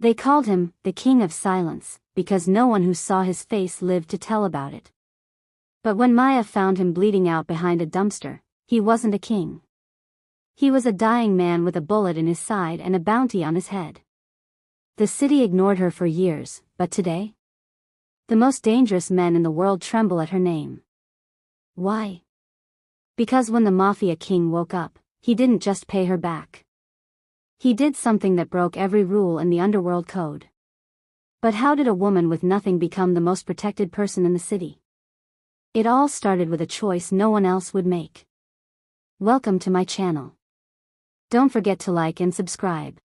They called him the King of Silence, because no one who saw his face lived to tell about it. But when Maya found him bleeding out behind a dumpster, he wasn't a king. He was a dying man with a bullet in his side and a bounty on his head. The city ignored her for years, but today? The most dangerous men in the world tremble at her name. Why? Because when the Mafia King woke up, he didn't just pay her back. He did something that broke every rule in the Underworld code. But how did a woman with nothing become the most protected person in the city? It all started with a choice no one else would make. Welcome to my channel. Don't forget to like and subscribe.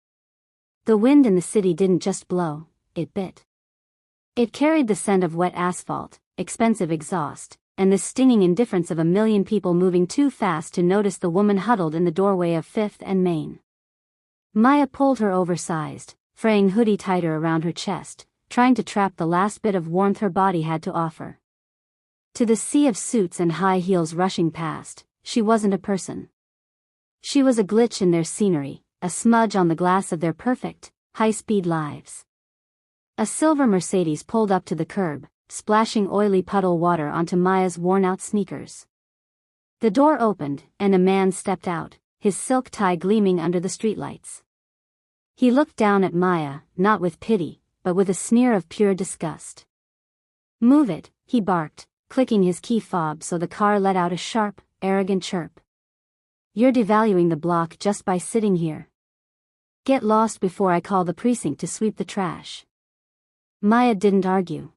The wind in the city didn't just blow, it bit. It carried the scent of wet asphalt, expensive exhaust, and the stinging indifference of a million people moving too fast to notice the woman huddled in the doorway of 5th and Main. Maya pulled her oversized, fraying hoodie tighter around her chest, trying to trap the last bit of warmth her body had to offer. To the sea of suits and high heels rushing past, she wasn't a person. She was a glitch in their scenery, a smudge on the glass of their perfect, high-speed lives. A silver Mercedes pulled up to the curb, splashing oily puddle water onto Maya's worn-out sneakers. The door opened, and a man stepped out, his silk tie gleaming under the streetlights. He looked down at Maya, not with pity, but with a sneer of pure disgust. "Move it," he barked, clicking his key fob so the car let out a sharp, arrogant chirp. "You're devaluing the block just by sitting here. Get lost before I call the precinct to sweep the trash." Maya didn't argue.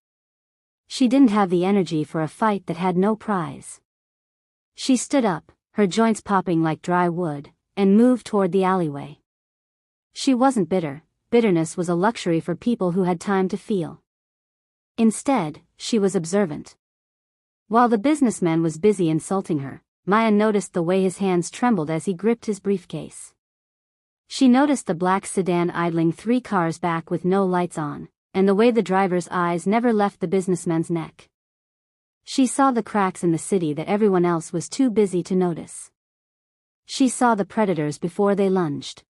She didn't have the energy for a fight that had no prize. She stood up, her joints popping like dry wood, and moved toward the alleyway. She wasn't bitter. Bitterness was a luxury for people who had time to feel. Instead, she was observant. While the businessman was busy insulting her, Maya noticed the way his hands trembled as he gripped his briefcase. She noticed the black sedan idling 3 cars back with no lights on, and the way the driver's eyes never left the businessman's neck. She saw the cracks in the city that everyone else was too busy to notice. She saw the predators before they lunged.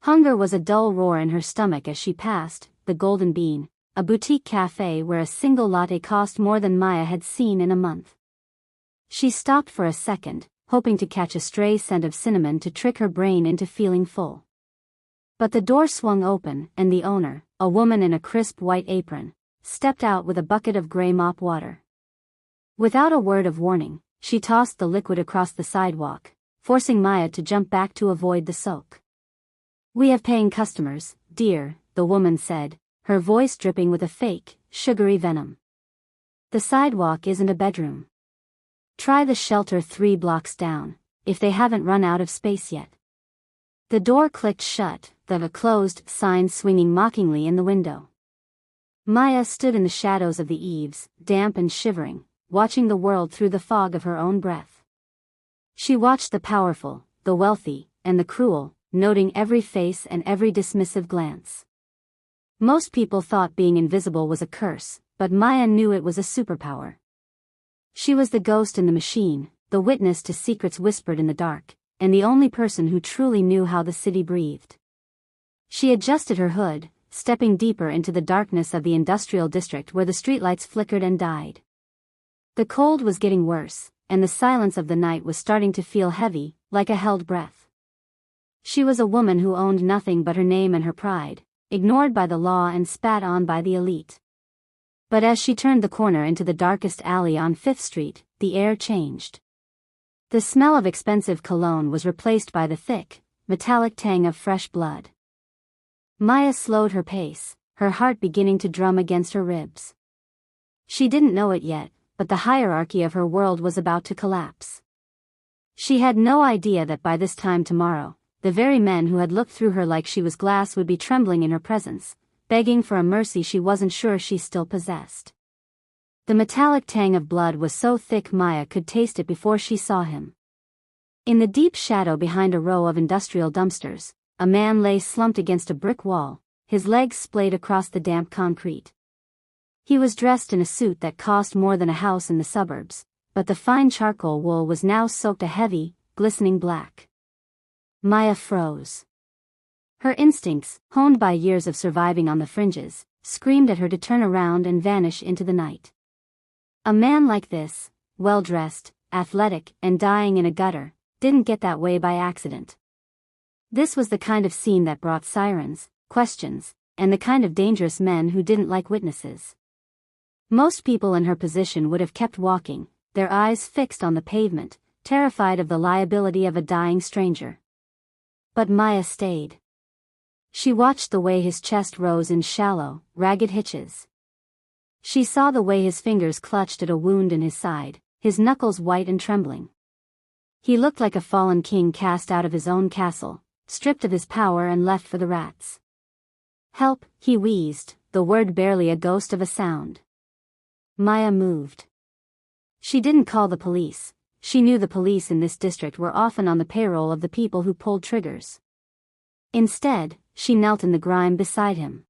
Hunger was a dull roar in her stomach as she passed the Golden Bean, a boutique cafe where a single latte cost more than Maya had seen in a month. She stopped for a second, hoping to catch a stray scent of cinnamon to trick her brain into feeling full. But the door swung open, and the owner, a woman in a crisp white apron, stepped out with a bucket of gray mop water. Without a word of warning, she tossed the liquid across the sidewalk, forcing Maya to jump back to avoid the soak. "We have paying customers, dear," the woman said, her voice dripping with a fake, sugary venom. "The sidewalk isn't a bedroom. Try the shelter 3 blocks down, if they haven't run out of space yet." The door clicked shut, the closed sign swinging mockingly in the window. Maya stood in the shadows of the eaves, damp and shivering, watching the world through the fog of her own breath. She watched the powerful, the wealthy, and the cruel, noting every face and every dismissive glance. Most people thought being invisible was a curse, but Maya knew it was a superpower. She was the ghost in the machine, the witness to secrets whispered in the dark, and the only person who truly knew how the city breathed. She adjusted her hood, stepping deeper into the darkness of the industrial district where the streetlights flickered and died. The cold was getting worse, and the silence of the night was starting to feel heavy, like a held breath. She was a woman who owned nothing but her name and her pride, ignored by the law and spat on by the elite. But as she turned the corner into the darkest alley on 5th Street, the air changed. The smell of expensive cologne was replaced by the thick, metallic tang of fresh blood. Maya slowed her pace, her heart beginning to drum against her ribs. She didn't know it yet, but the hierarchy of her world was about to collapse. She had no idea that by this time tomorrow, the very men who had looked through her like she was glass would be trembling in her presence, begging for a mercy she wasn't sure she still possessed. The metallic tang of blood was so thick Maya could taste it before she saw him. In the deep shadow behind a row of industrial dumpsters, a man lay slumped against a brick wall, his legs splayed across the damp concrete. He was dressed in a suit that cost more than a house in the suburbs, but the fine charcoal wool was now soaked a heavy, glistening black. Maya froze. Her instincts, honed by years of surviving on the fringes, screamed at her to turn around and vanish into the night. A man like this, well-dressed, athletic, and dying in a gutter, didn't get that way by accident. This was the kind of scene that brought sirens, questions, and the kind of dangerous men who didn't like witnesses. Most people in her position would have kept walking, their eyes fixed on the pavement, terrified of the liability of a dying stranger. But Maya stayed. She watched the way his chest rose in shallow, ragged hitches. She saw the way his fingers clutched at a wound in his side, his knuckles white and trembling. He looked like a fallen king cast out of his own castle, stripped of his power and left for the rats. "Help," he wheezed, the word barely a ghost of a sound. Maya moved. She didn't call the police. She knew the police in this district were often on the payroll of the people who pulled triggers. Instead, she knelt in the grime beside him.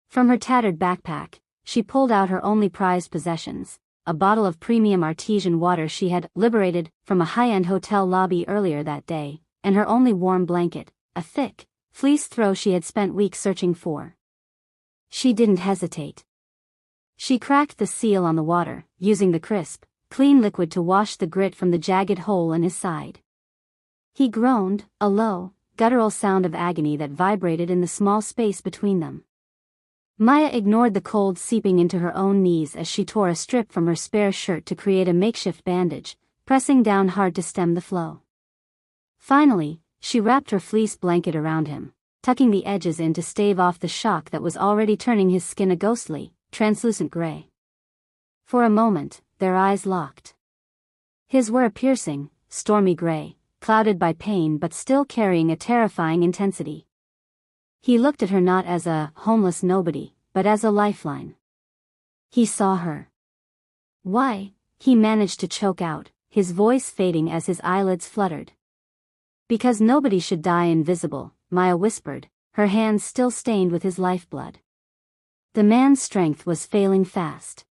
From her tattered backpack, she pulled out her only prized possessions, a bottle of premium artesian water she had liberated from a high-end hotel lobby earlier that day, and her only warm blanket, a thick, fleece throw she had spent weeks searching for. She didn't hesitate. She cracked the seal on the water, using the crisp, clean liquid to wash the grit from the jagged hole in his side. He groaned, a low, guttural sound of agony that vibrated in the small space between them. Maya ignored the cold seeping into her own knees as she tore a strip from her spare shirt to create a makeshift bandage, pressing down hard to stem the flow. Finally, she wrapped her fleece blanket around him, tucking the edges in to stave off the shock that was already turning his skin a ghostly, translucent gray. For a moment, their eyes locked. His were a piercing, stormy gray, clouded by pain but still carrying a terrifying intensity. He looked at her not as a homeless nobody, but as a lifeline. He saw her. "Why?" he managed to choke out, his voice fading as his eyelids fluttered. "Because nobody should die invisible," Maya whispered, her hands still stained with his lifeblood. The man's strength was failing fast.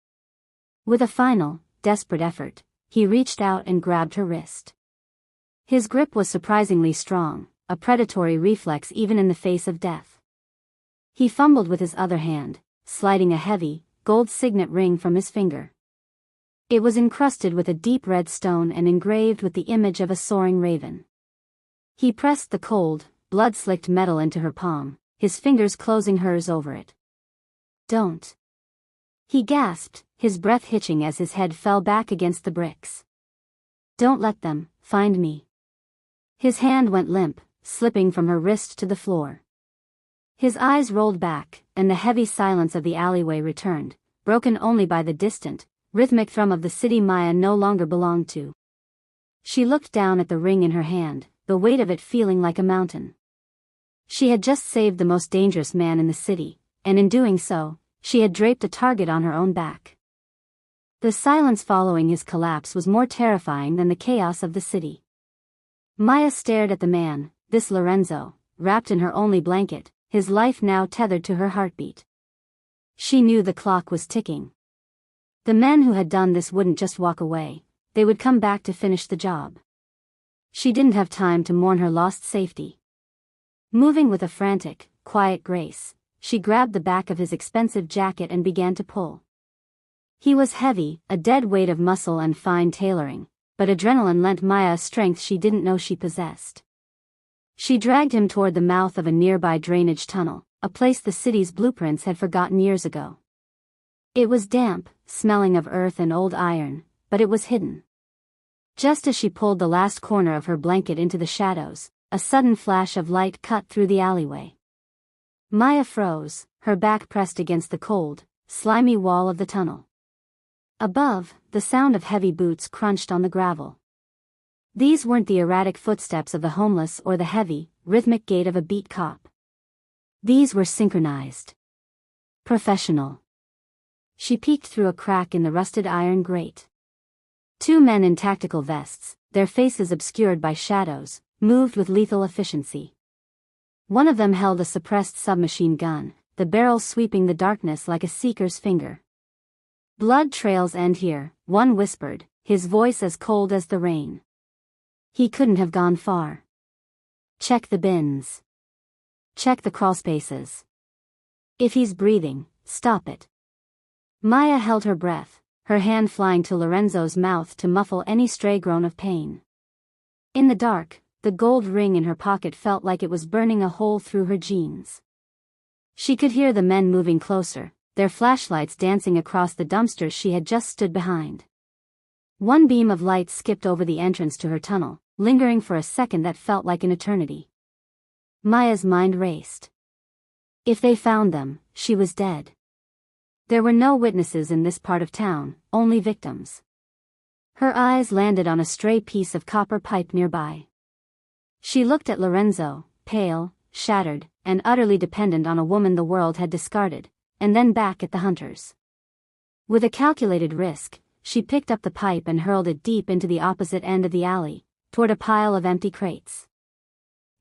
With a final, desperate effort, he reached out and grabbed her wrist. His grip was surprisingly strong, a predatory reflex even in the face of death. He fumbled with his other hand, sliding a heavy, gold signet ring from his finger. It was encrusted with a deep red stone and engraved with the image of a soaring raven. He pressed the cold, blood-slicked metal into her palm, his fingers closing hers over it. "Don't." He gasped, his breath hitching as his head fell back against the bricks. "Don't let them find me." His hand went limp, slipping from her wrist to the floor. His eyes rolled back, and the heavy silence of the alleyway returned, broken only by the distant, rhythmic thrum of the city Maya no longer belonged to. She looked down at the ring in her hand, the weight of it feeling like a mountain. She had just saved the most dangerous man in the city, and in doing so, she had draped a target on her own back. The silence following his collapse was more terrifying than the chaos of the city. Maya stared at the man, this Lorenzo, wrapped in her only blanket, his life now tethered to her heartbeat. She knew the clock was ticking. The men who had done this wouldn't just walk away, they would come back to finish the job. She didn't have time to mourn her lost safety. Moving with a frantic, quiet grace, she grabbed the back of his expensive jacket and began to pull. He was heavy, a dead weight of muscle and fine tailoring, but adrenaline lent Maya a strength she didn't know she possessed. She dragged him toward the mouth of a nearby drainage tunnel, a place the city's blueprints had forgotten years ago. It was damp, smelling of earth and old iron, but it was hidden. Just as she pulled the last corner of her blanket into the shadows, a sudden flash of light cut through the alleyway. Maya froze, her back pressed against the cold, slimy wall of the tunnel. Above, the sound of heavy boots crunched on the gravel. These weren't the erratic footsteps of the homeless or the heavy, rhythmic gait of a beat cop. These were synchronized. Professional. She peeked through a crack in the rusted iron grate. Two men in tactical vests, their faces obscured by shadows, moved with lethal efficiency. One of them held a suppressed submachine gun, the barrel sweeping the darkness like a seeker's finger. "Blood trails end here," one whispered, his voice as cold as the rain. "He couldn't have gone far. Check the bins." Check the crawlspaces. If he's breathing, stop it. Maya held her breath, her hand flying to Lorenzo's mouth to muffle any stray groan of pain. In the dark, the gold ring in her pocket felt like it was burning a hole through her jeans. She could hear the men moving closer, their flashlights dancing across the dumpsters she had just stood behind. One beam of light skipped over the entrance to her tunnel, lingering for a second that felt like an eternity. Maya's mind raced. If they found them, she was dead. There were no witnesses in this part of town, only victims. Her eyes landed on a stray piece of copper pipe nearby. She looked at Lorenzo, pale, shattered, and utterly dependent on a woman the world had discarded, and then back at the hunters. With a calculated risk, she picked up the pipe and hurled it deep into the opposite end of the alley, toward a pile of empty crates.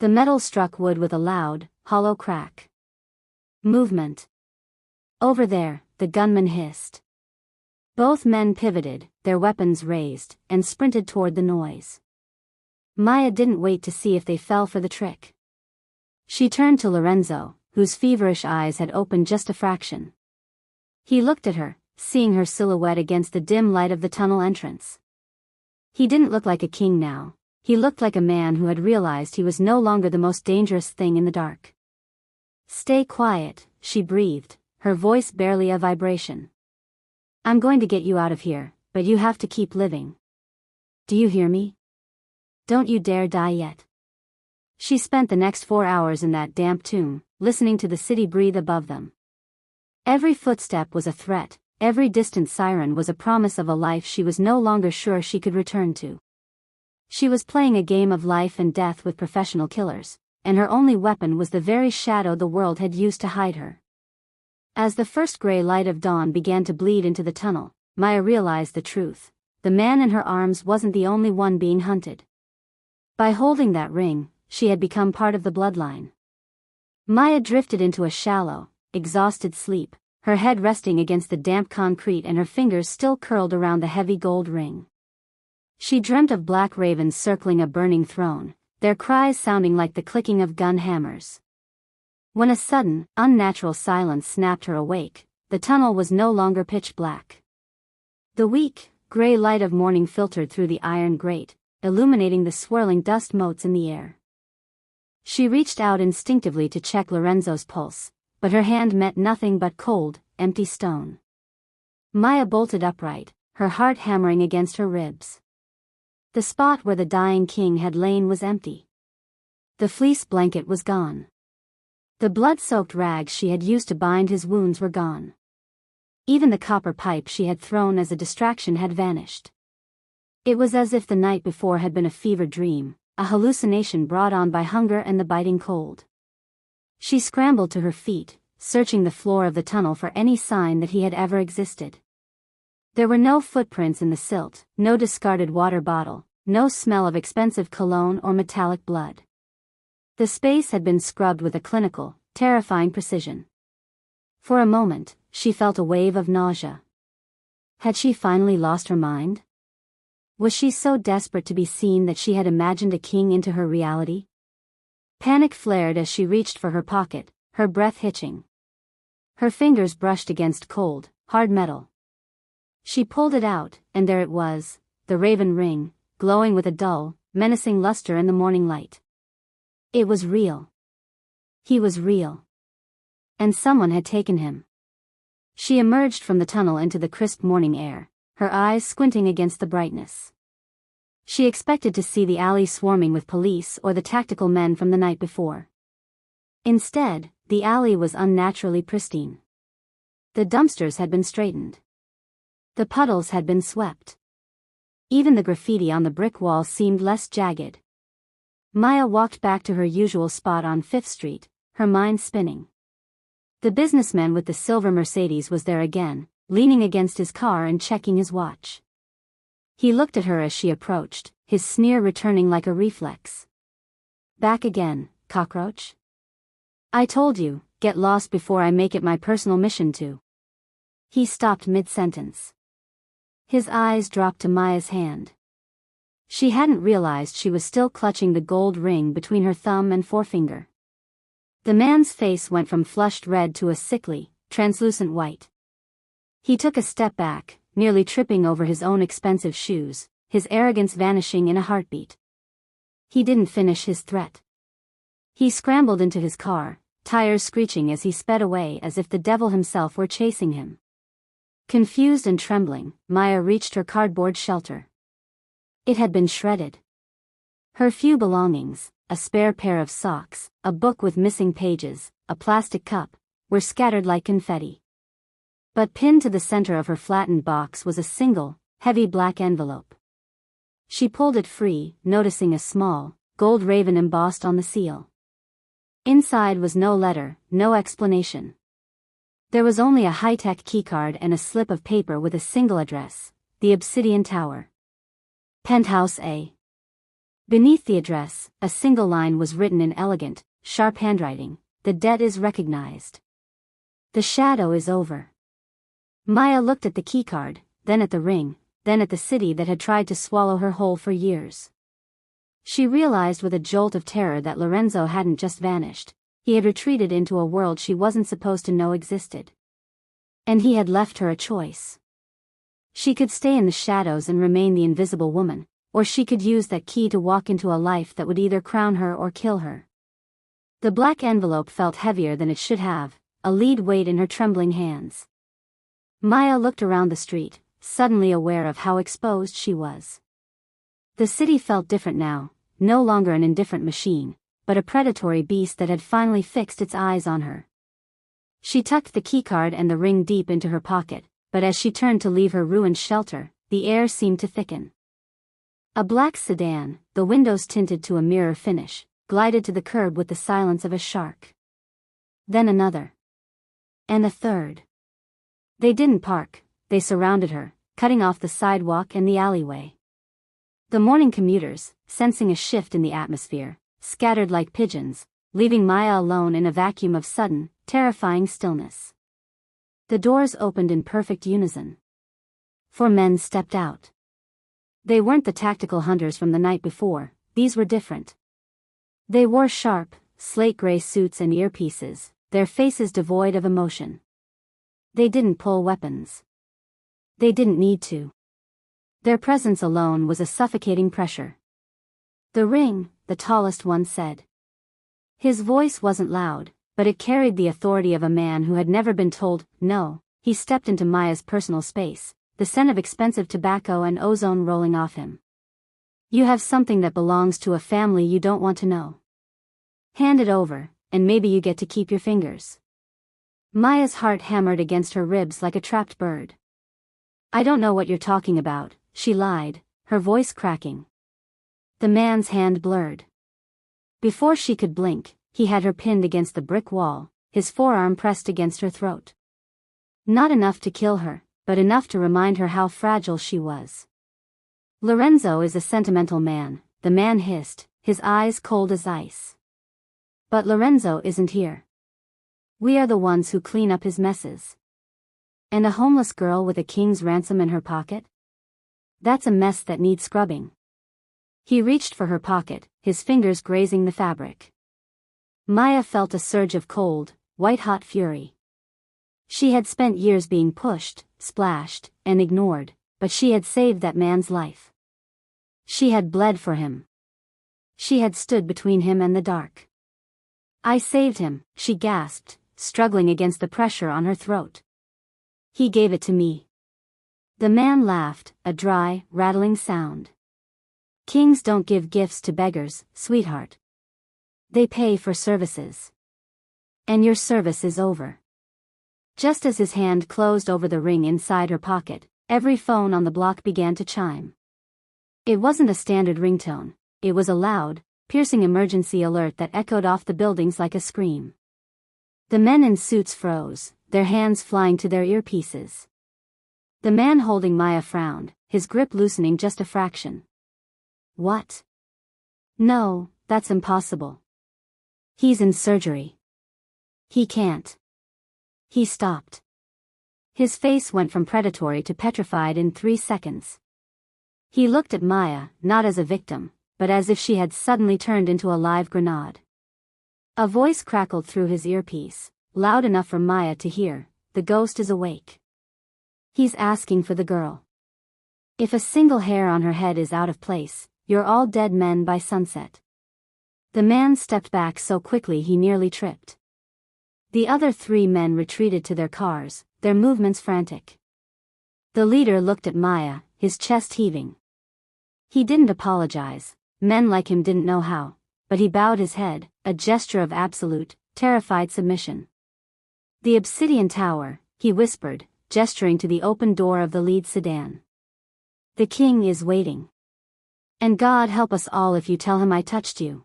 The metal struck wood with a loud, hollow crack. Movement. Over there, the gunman hissed. Both men pivoted, their weapons raised, and sprinted toward the noise. Maya didn't wait to see if they fell for the trick. She turned to Lorenzo, whose feverish eyes had opened just a fraction. He looked at her, seeing her silhouette against the dim light of the tunnel entrance. He didn't look like a king now. He looked like a man who had realized he was no longer the most dangerous thing in the dark. Stay quiet, she breathed, her voice barely a vibration. I'm going to get you out of here, but you have to keep living. Do you hear me? Don't you dare die yet. She spent the next 4 hours in that damp tomb, listening to the city breathe above them. Every footstep was a threat, every distant siren was a promise of a life she was no longer sure she could return to. She was playing a game of life and death with professional killers, and her only weapon was the very shadow the world had used to hide her. As the first gray light of dawn began to bleed into the tunnel, Maya realized the truth. The man in her arms wasn't the only one being hunted. By holding that ring, she had become part of the bloodline. Maya drifted into a shallow, exhausted sleep, her head resting against the damp concrete and her fingers still curled around the heavy gold ring. She dreamt of black ravens circling a burning throne, their cries sounding like the clicking of gun hammers. When a sudden, unnatural silence snapped her awake, the tunnel was no longer pitch black. The weak, gray light of morning filtered through the iron grate, illuminating the swirling dust motes in the air. She reached out instinctively to check Lorenzo's pulse, but her hand met nothing but cold, empty stone. Maya bolted upright, her heart hammering against her ribs. The spot where the dying king had lain was empty. The fleece blanket was gone. The blood-soaked rags she had used to bind his wounds were gone. Even the copper pipe she had thrown as a distraction had vanished. It was as if the night before had been a fevered dream, a hallucination brought on by hunger and the biting cold. She scrambled to her feet, searching the floor of the tunnel for any sign that he had ever existed. There were no footprints in the silt, no discarded water bottle, no smell of expensive cologne or metallic blood. The space had been scrubbed with a clinical, terrifying precision. For a moment, she felt a wave of nausea. Had she finally lost her mind? Was she so desperate to be seen that she had imagined a king into her reality? Panic flared as she reached for her pocket, her breath hitching. Her fingers brushed against cold, hard metal. She pulled it out, and there it was, the raven ring, glowing with a dull, menacing luster in the morning light. It was real. He was real. And someone had taken him. She emerged from the tunnel into the crisp morning air, her eyes squinting against the brightness. She expected to see the alley swarming with police or the tactical men from the night before. Instead, the alley was unnaturally pristine. The dumpsters had been straightened. The puddles had been swept. Even the graffiti on the brick wall seemed less jagged. Maya walked back to her usual spot on 5th Street, her mind spinning. The businessman with the silver Mercedes was there again, leaning against his car and checking his watch. He looked at her as she approached, his sneer returning like a reflex. Back again, cockroach? I told you, get lost before I make it my personal mission to. He stopped mid-sentence. His eyes dropped to Maya's hand. She hadn't realized she was still clutching the gold ring between her thumb and forefinger. The man's face went from flushed red to a sickly, translucent white. He took a step back, nearly tripping over his own expensive shoes, his arrogance vanishing in a heartbeat. He didn't finish his threat. He scrambled into his car, tires screeching as he sped away as if the devil himself were chasing him. Confused and trembling, Maya reached her cardboard shelter. It had been shredded. Her few belongings, a spare pair of socks, a book with missing pages, a plastic cup, were scattered like confetti. But pinned to the center of her flattened box was a single, heavy black envelope. She pulled it free, noticing a small, gold raven embossed on the seal. Inside was no letter, no explanation. There was only a high-tech keycard and a slip of paper with a single address, the Obsidian Tower. Penthouse A. Beneath the address, a single line was written in elegant, sharp handwriting: "The debt is recognized. The shadow is over." Maya looked at the keycard, then at the ring, then at the city that had tried to swallow her whole for years. She realized with a jolt of terror that Lorenzo hadn't just vanished. He had retreated into a world she wasn't supposed to know existed. And he had left her a choice. She could stay in the shadows and remain the invisible woman, or she could use that key to walk into a life that would either crown her or kill her. The black envelope felt heavier than it should have, a lead weight in her trembling hands. Maya looked around the street, suddenly aware of how exposed she was. The city felt different now, no longer an indifferent machine, but a predatory beast that had finally fixed its eyes on her. She tucked the keycard and the ring deep into her pocket, but as she turned to leave her ruined shelter, the air seemed to thicken. A black sedan, the windows tinted to a mirror finish, glided to the curb with the silence of a shark. Then another. And a third. They didn't park, they surrounded her, cutting off the sidewalk and the alleyway. The morning commuters, sensing a shift in the atmosphere, scattered like pigeons, leaving Maya alone in a vacuum of sudden, terrifying stillness. The doors opened in perfect unison. 4 men stepped out. They weren't the tactical hunters from the night before, these were different. They wore sharp, slate-gray suits and earpieces, their faces devoid of emotion. They didn't pull weapons. They didn't need to. Their presence alone was a suffocating pressure. "The ring," the tallest one said. His voice wasn't loud, but it carried the authority of a man who had never been told no. He stepped into Maya's personal space, the scent of expensive tobacco and ozone rolling off him. "You have something that belongs to a family you don't want to know. Hand it over, and maybe you get to keep your fingers." Maya's heart hammered against her ribs like a trapped bird. "I don't know what you're talking about," she lied, her voice cracking. The man's hand blurred. Before she could blink, he had her pinned against the brick wall, his forearm pressed against her throat. Not enough to kill her, but enough to remind her how fragile she was. "Lorenzo is a sentimental man," the man hissed, his eyes cold as ice. "But Lorenzo isn't here. We are the ones who clean up his messes. And a homeless girl with a king's ransom in her pocket? That's a mess that needs scrubbing." He reached for her pocket, his fingers grazing the fabric. Maya felt a surge of cold, white-hot fury. She had spent years being pushed, splashed, and ignored, but she had saved that man's life. She had bled for him. She had stood between him and the dark. "I saved him," she gasped, struggling against the pressure on her throat. "He gave it to me." The man laughed, a dry, rattling sound. "Kings don't give gifts to beggars, sweetheart. They pay for services. And your service is over." Just as his hand closed over the ring inside her pocket, every phone on the block began to chime. It wasn't a standard ringtone, it was a loud, piercing emergency alert that echoed off the buildings like a scream. The men in suits froze, their hands flying to their earpieces. The man holding Maya frowned, his grip loosening just a fraction. "What?" "No, that's impossible. He's in surgery. He can't." He stopped. His face went from predatory to petrified in 3 seconds. He looked at Maya, not as a victim, but as if she had suddenly turned into a live grenade. A voice crackled through his earpiece, loud enough for Maya to hear. The ghost is awake. He's asking for the girl. If a single hair on her head is out of place, you're all dead men by sunset. The man stepped back so quickly he nearly tripped. The other 3 men retreated to their cars, their movements frantic. The leader looked at Maya, his chest heaving. He didn't apologize, men like him didn't know how, but he bowed his head, a gesture of absolute, terrified submission. The obsidian tower, he whispered, gesturing to the open door of the lead sedan. The king is waiting. And God help us all if you tell him I touched you.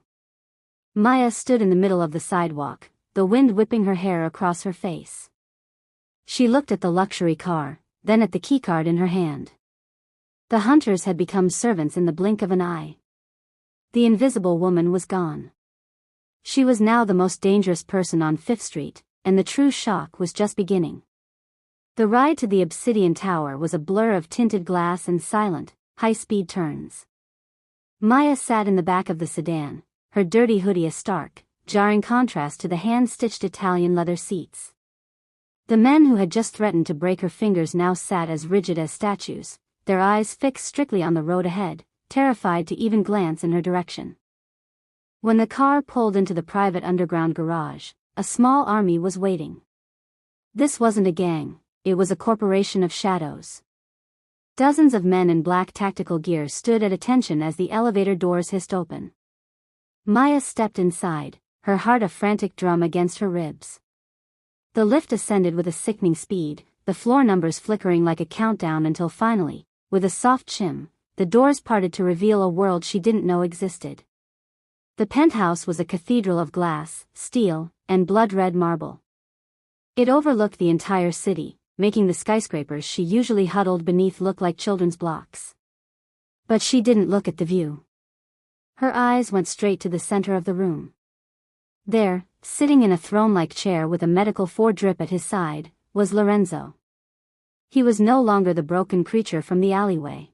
Maya stood in the middle of the sidewalk, the wind whipping her hair across her face. She looked at the luxury car, then at the keycard in her hand. The hunters had become servants in the blink of an eye. The invisible woman was gone. She was now the most dangerous person on 5th Street, and the true shock was just beginning. The ride to the obsidian tower was a blur of tinted glass and silent, high-speed turns. Maya sat in the back of the sedan, her dirty hoodie a stark, jarring contrast to the hand-stitched Italian leather seats. The men who had just threatened to break her fingers now sat as rigid as statues, their eyes fixed strictly on the road ahead, terrified to even glance in her direction. When the car pulled into the private underground garage, a small army was waiting. This wasn't a gang, it was a corporation of shadows. Dozens of men in black tactical gear stood at attention as the elevator doors hissed open. Maya stepped inside, her heart a frantic drum against her ribs. The lift ascended with a sickening speed, the floor numbers flickering like a countdown until finally, with a soft chim, the doors parted to reveal a world she didn't know existed. The penthouse was a cathedral of glass, steel, and blood-red marble. It overlooked the entire city, making the skyscrapers she usually huddled beneath look like children's blocks. But she didn't look at the view. Her eyes went straight to the center of the room. There, sitting in a throne-like chair with a medical drip at his side, was Lorenzo. He was no longer the broken creature from the alleyway.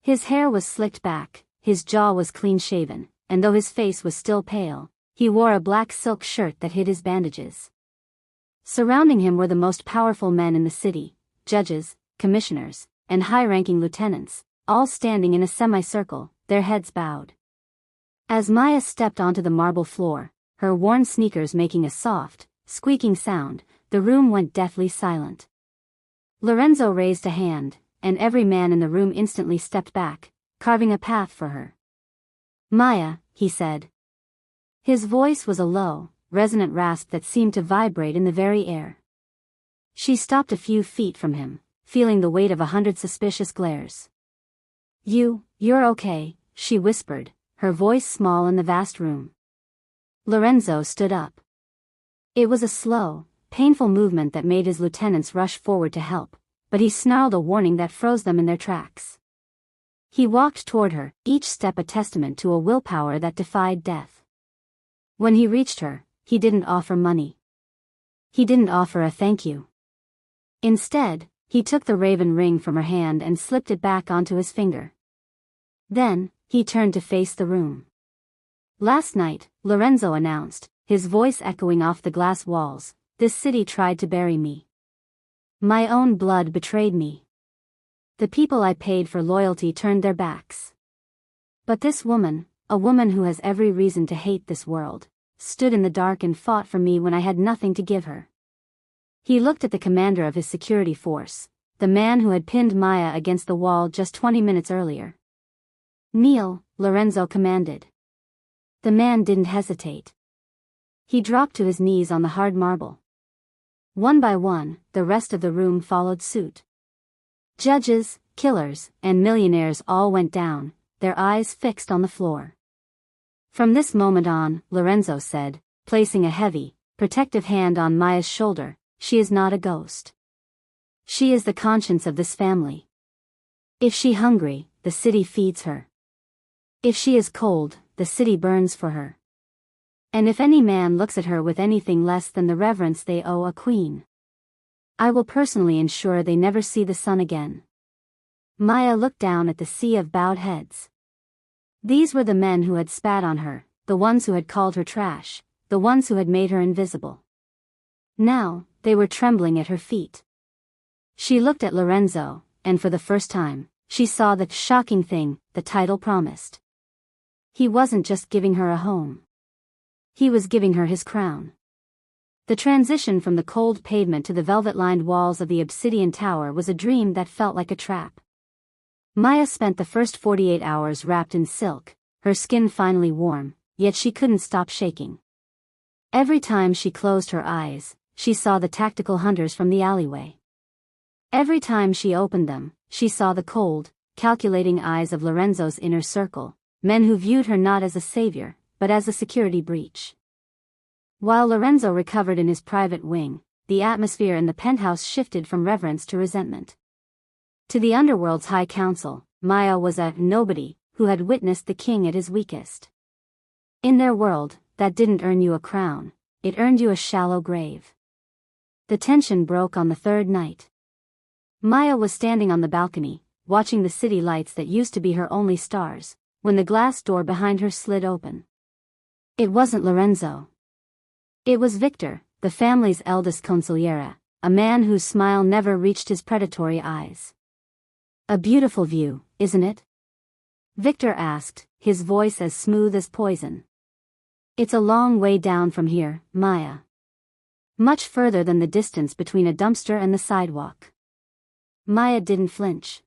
His hair was slicked back, his jaw was clean-shaven, and though his face was still pale, he wore a black silk shirt that hid his bandages. Surrounding him were the most powerful men in the city, judges, commissioners, and high-ranking lieutenants, all standing in a semicircle, their heads bowed. As Maya stepped onto the marble floor, her worn sneakers making a soft, squeaking sound, the room went deathly silent. Lorenzo raised a hand, and every man in the room instantly stepped back, carving a path for her. Maya, he said. His voice was a low, resonant rasp that seemed to vibrate in the very air. She stopped a few feet from him, feeling the weight of 100 suspicious glares. You're okay, she whispered, her voice small in the vast room. Lorenzo stood up. It was a slow, painful movement that made his lieutenants rush forward to help, but he snarled a warning that froze them in their tracks. He walked toward her, each step a testament to a willpower that defied death. When he reached her, he didn't offer money. He didn't offer a thank you. Instead, he took the raven ring from her hand and slipped it back onto his finger. Then, he turned to face the room. Last night, Lorenzo announced, his voice echoing off the glass walls, this city tried to bury me. My own blood betrayed me. The people I paid for loyalty turned their backs. But this woman, a woman who has every reason to hate this world, stood in the dark and fought for me when I had nothing to give her. He looked at the commander of his security force, the man who had pinned Maya against the wall just 20 minutes earlier. Kneel, Lorenzo commanded. The man didn't hesitate. He dropped to his knees on the hard marble. One by one, the rest of the room followed suit. Judges, killers, and millionaires all went down, their eyes fixed on the floor. From this moment on, Lorenzo said, placing a heavy, protective hand on Maya's shoulder, she is not a ghost. She is the conscience of this family. If she hungry, the city feeds her. If she is cold, the city burns for her. And if any man looks at her with anything less than the reverence they owe a queen, I will personally ensure they never see the sun again. Maya looked down at the sea of bowed heads. These were the men who had spat on her, the ones who had called her trash, the ones who had made her invisible. Now, they were trembling at her feet. She looked at Lorenzo, and for the first time, she saw the shocking thing the title promised. He wasn't just giving her a home. He was giving her his crown. The transition from the cold pavement to the velvet-lined walls of the obsidian tower was a dream that felt like a trap. Maya spent the first 48 hours wrapped in silk, her skin finally warm, yet she couldn't stop shaking. Every time she closed her eyes, she saw the tactical hunters from the alleyway. Every time she opened them, she saw the cold, calculating eyes of Lorenzo's inner circle, men who viewed her not as a savior, but as a security breach. While Lorenzo recovered in his private wing, the atmosphere in the penthouse shifted from reverence to resentment. To the Underworld's High Council, Maya was a nobody who had witnessed the king at his weakest. In their world, that didn't earn you a crown, it earned you a shallow grave. The tension broke on the third night. Maya was standing on the balcony, watching the city lights that used to be her only stars, when the glass door behind her slid open. It wasn't Lorenzo. It was Victor, the family's eldest consigliere, a man whose smile never reached his predatory eyes. "A beautiful view, isn't it?" Victor asked, his voice as smooth as poison. "It's a long way down from here, Maya. Much further than the distance between a dumpster and the sidewalk." Maya didn't flinch.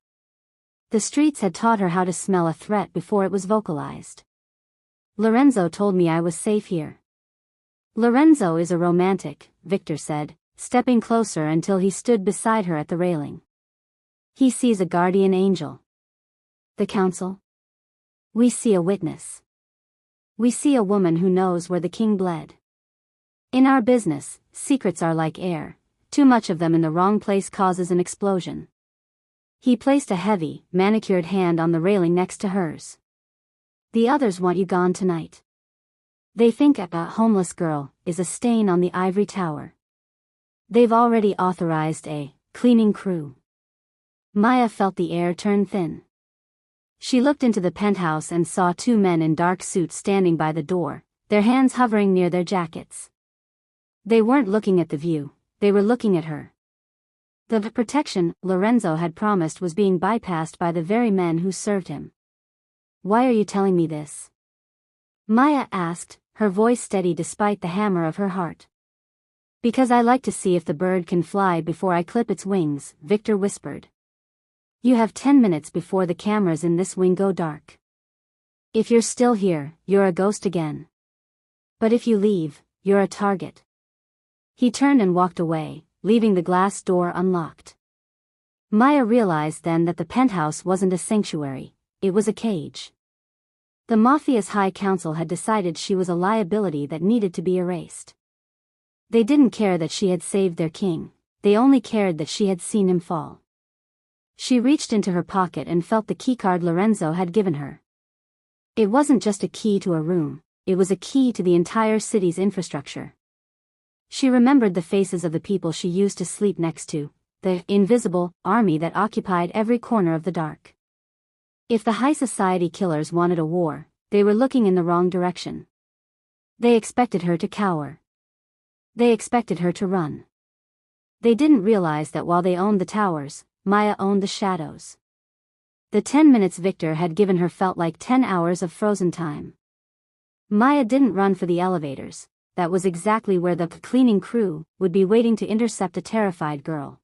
The streets had taught her how to smell a threat before it was vocalized. "Lorenzo told me I was safe here." "Lorenzo is a romantic," Victor said, stepping closer until he stood beside her at the railing. "He sees a guardian angel." "The council?" "We see a witness. We see a woman who knows where the king bled. In our business, secrets are like air, too much of them in the wrong place causes an explosion." He placed a heavy, manicured hand on the railing next to hers. "The others want you gone tonight. They think a homeless girl is a stain on the ivory tower. They've already authorized a cleaning crew." Maya felt the air turn thin. She looked into the penthouse and saw two men in dark suits standing by the door, their hands hovering near their jackets. They weren't looking at the view, they were looking at her. The protection Lorenzo had promised was being bypassed by the very men who served him. "Why are you telling me this?" Maya asked, her voice steady despite the hammer of her heart. "Because I like to see if the bird can fly before I clip its wings," Victor whispered. "You have 10 minutes before the cameras in this wing go dark. If you're still here, you're a ghost again. But if you leave, you're a target." He turned and walked away, leaving the glass door unlocked. Maya realized then that the penthouse wasn't a sanctuary, it was a cage. The Mafia's High Council had decided she was a liability that needed to be erased. They didn't care that she had saved their king, they only cared that she had seen him fall. She reached into her pocket and felt the keycard Lorenzo had given her. It wasn't just a key to a room, it was a key to the entire city's infrastructure. She remembered the faces of the people she used to sleep next to, the invisible army that occupied every corner of the dark. If the high society killers wanted a war, they were looking in the wrong direction. They expected her to cower. They expected her to run. They didn't realize that while they owned the towers, Maya owned the shadows. The 10 minutes Victor had given her felt like 10 hours of frozen time. Maya didn't run for the elevators, that was exactly where the cleaning crew would be waiting to intercept a terrified girl.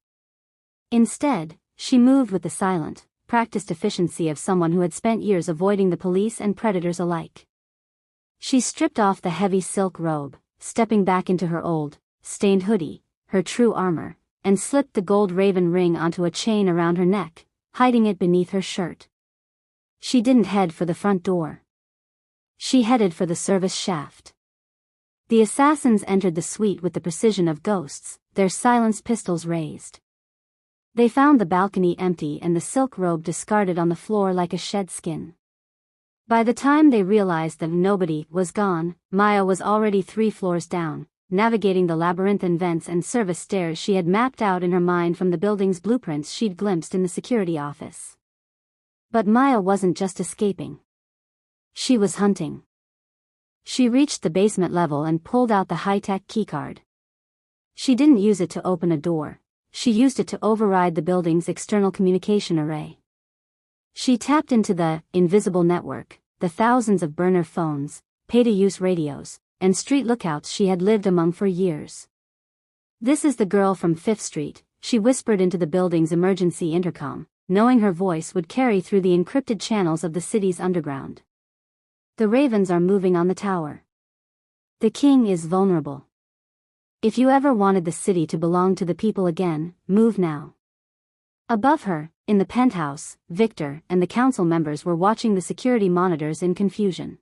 Instead, she moved with the silent, practiced efficiency of someone who had spent years avoiding the police and predators alike. She stripped off the heavy silk robe, stepping back into her old, stained hoodie, her true armor, and slipped the gold raven ring onto a chain around her neck, hiding it beneath her shirt. She didn't head for the front door. She headed for the service shaft. The assassins entered the suite with the precision of ghosts, their silenced pistols raised. They found the balcony empty and the silk robe discarded on the floor like a shed skin. By the time they realized that nobody was gone, Maya was already 3 floors down, navigating the labyrinthine vents and service stairs she had mapped out in her mind from the building's blueprints she'd glimpsed in the security office. But Maya wasn't just escaping. She was hunting. She reached the basement level and pulled out the high-tech keycard. She didn't use it to open a door. She used it to override the building's external communication array. She tapped into the invisible network, the thousands of burner phones, pay-to-use radios, and street lookouts she had lived among for years. "This is the girl from 5th Street, she whispered into the building's emergency intercom, knowing her voice would carry through the encrypted channels of the city's underground. "The ravens are moving on the tower. The king is vulnerable. If you ever wanted the city to belong to the people again, move now." Above her, in the penthouse, Victor and the council members were watching the security monitors in confusion.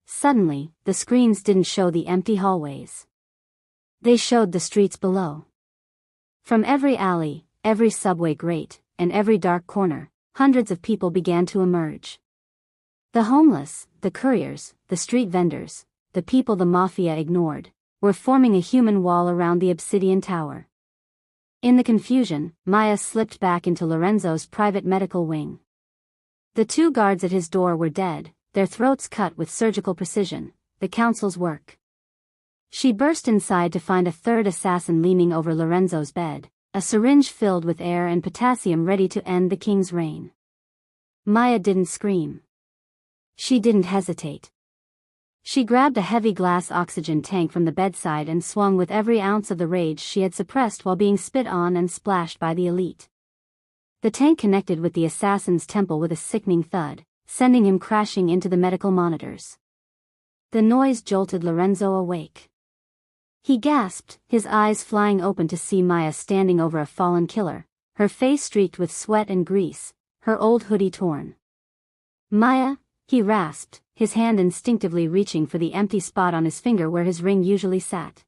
Suddenly, the screens didn't show the empty hallways. They showed the streets below. From every alley, every subway grate, and every dark corner, hundreds of people began to emerge. The homeless, the couriers, the street vendors, the people the mafia ignored, were forming a human wall around the obsidian tower. In the confusion, Maya slipped back into Lorenzo's private medical wing. The 2 guards at his door were dead, their throats cut with surgical precision, the council's work. She burst inside to find a 3rd assassin leaning over Lorenzo's bed, a syringe filled with air and potassium ready to end the king's reign. Maya didn't scream. She didn't hesitate. She grabbed a heavy glass oxygen tank from the bedside and swung with every ounce of the rage she had suppressed while being spit on and splashed by the elite. The tank connected with the assassin's temple with a sickening thud, sending him crashing into the medical monitors. The noise jolted Lorenzo awake. He gasped, his eyes flying open to see Maya standing over a fallen killer, her face streaked with sweat and grease, her old hoodie torn. "Maya," he rasped, his hand instinctively reaching for the empty spot on his finger where his ring usually sat.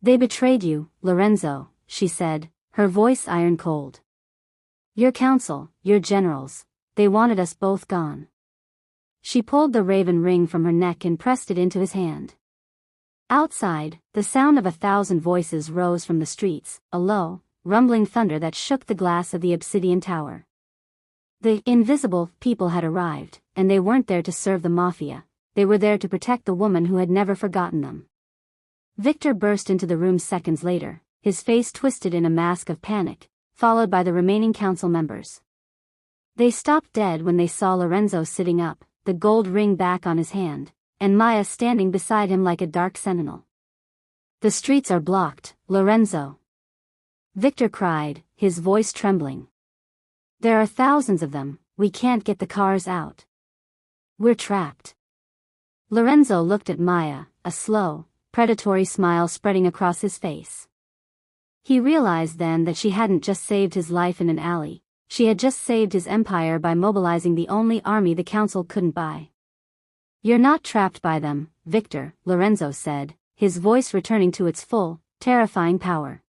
"They betrayed you, Lorenzo," she said, her voice iron cold. "Your council, your generals, they wanted us both gone." She pulled the raven ring from her neck and pressed it into his hand. Outside, the sound of 1,000 voices rose from the streets, a low, rumbling thunder that shook the glass of the obsidian tower. The invisible people had arrived, and they weren't there to serve the mafia, they were there to protect the woman who had never forgotten them. Victor burst into the room seconds later, his face twisted in a mask of panic, followed by the remaining council members. They stopped dead when they saw Lorenzo sitting up, the gold ring back on his hand, and Maya standing beside him like a dark sentinel. "The streets are blocked, Lorenzo," Victor cried, his voice trembling. "There are thousands of them, we can't get the cars out. We're trapped." Lorenzo looked at Maya, a slow, predatory smile spreading across his face. He realized then that she hadn't just saved his life in an alley, she had just saved his empire by mobilizing the only army the council couldn't buy. "You're not trapped by them, Victor," Lorenzo said, his voice returning to its full, terrifying power.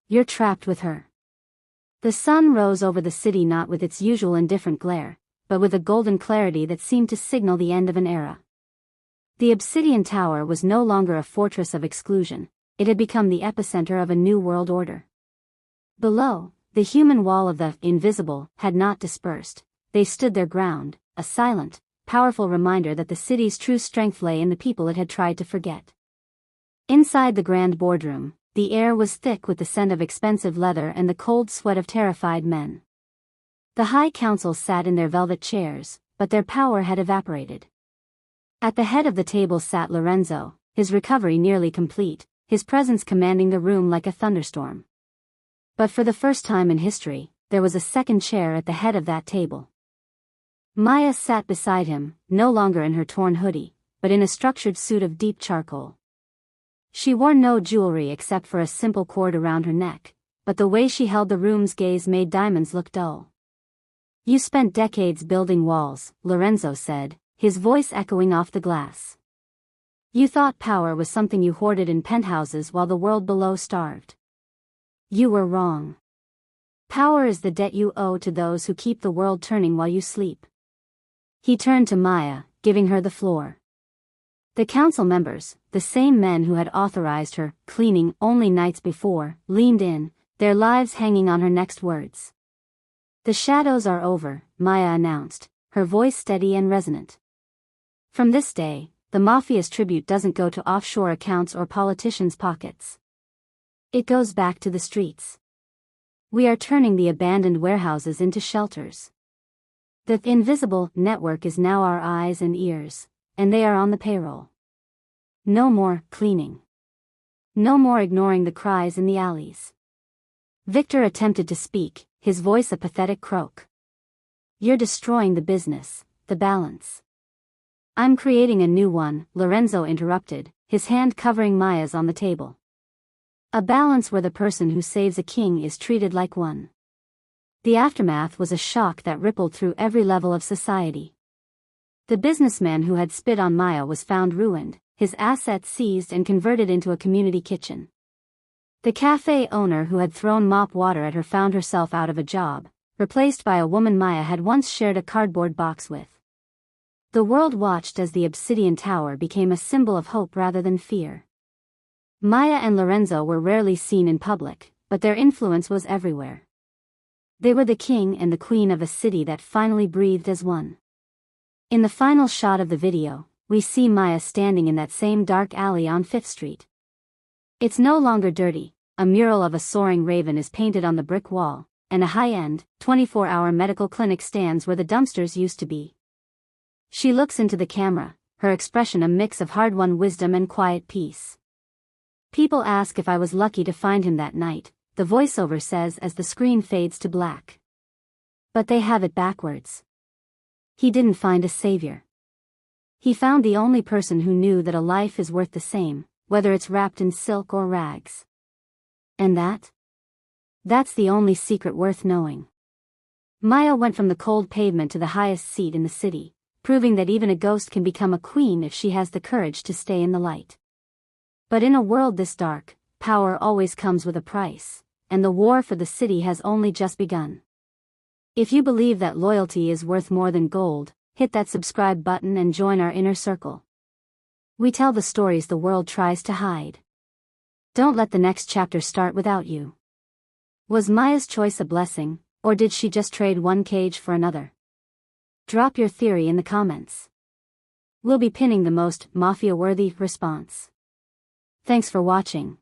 "You're trapped with her." The sun rose over the city not with its usual indifferent glare, but with a golden clarity that seemed to signal the end of an era. The obsidian tower was no longer a fortress of exclusion, it had become the epicenter of a new world order. Below, the human wall of the invisible had not dispersed, they stood their ground, a silent, powerful reminder that the city's true strength lay in the people it had tried to forget. Inside the grand boardroom, the air was thick with the scent of expensive leather and the cold sweat of terrified men. The High Council sat in their velvet chairs, but their power had evaporated. At the head of the table sat Lorenzo, his recovery nearly complete, his presence commanding the room like a thunderstorm. But for the first time in history, there was a second chair at the head of that table. Maya sat beside him, no longer in her torn hoodie, but in a structured suit of deep charcoal. She wore no jewelry except for a simple cord around her neck, but the way she held the room's gaze made diamonds look dull. "You spent decades building walls," Lorenzo said, his voice echoing off the glass. "You thought power was something you hoarded in penthouses while the world below starved. You were wrong. Power is the debt you owe to those who keep the world turning while you sleep." He turned to Maya, giving her the floor. The council members, the same men who had authorized her cleaning only nights before, leaned in, their lives hanging on her next words. "The shadows are over," Maya announced, her voice steady and resonant. "From this day, the Mafia's tribute doesn't go to offshore accounts or politicians' pockets. It goes back to the streets. We are turning the abandoned warehouses into shelters. The invisible network is now our eyes and ears, and they are on the payroll. No more cleaning. No more ignoring the cries in the alleys. Victor attempted to speak, his voice a pathetic croak. You're destroying the business, the balance. I'm creating a new one, Lorenzo interrupted, his hand covering Maya's on the table. A balance where the person who saves a king is treated like one. The aftermath was a shock that rippled through every level of society. The businessman who had spit on Maya was found ruined, his assets seized and converted into a community kitchen. The cafe owner who had thrown mop water at her found herself out of a job, replaced by a woman Maya had once shared a cardboard box with. The world watched as the obsidian tower became a symbol of hope rather than fear. Maya and Lorenzo were rarely seen in public, but their influence was everywhere. They were the king and the queen of a city that finally breathed as one. In the final shot of the video, we see Maya standing in that same dark alley on 5th Street. It's no longer dirty, a mural of a soaring raven is painted on the brick wall, and a high-end, 24-hour medical clinic stands where the dumpsters used to be. She looks into the camera, her expression a mix of hard-won wisdom and quiet peace. People ask if I was lucky to find him that night, the voiceover says as the screen fades to black. But they have it backwards. He didn't find a savior. He found the only person who knew that a life is worth the same, whether it's wrapped in silk or rags. And that's the only secret worth knowing. Maya went from the cold pavement to the highest seat in the city, proving that even a ghost can become a queen if she has the courage to stay in the light. But in a world this dark, power always comes with a price, and the war for the city has only just begun. If you believe that loyalty is worth more than gold, hit that subscribe button and join our inner circle. We tell the stories the world tries to hide. Don't let the next chapter start without you. Was Maya's choice a blessing, or did she just trade one cage for another? Drop your theory in the comments. We'll be pinning the most Mafia-worthy response. Thanks for watching.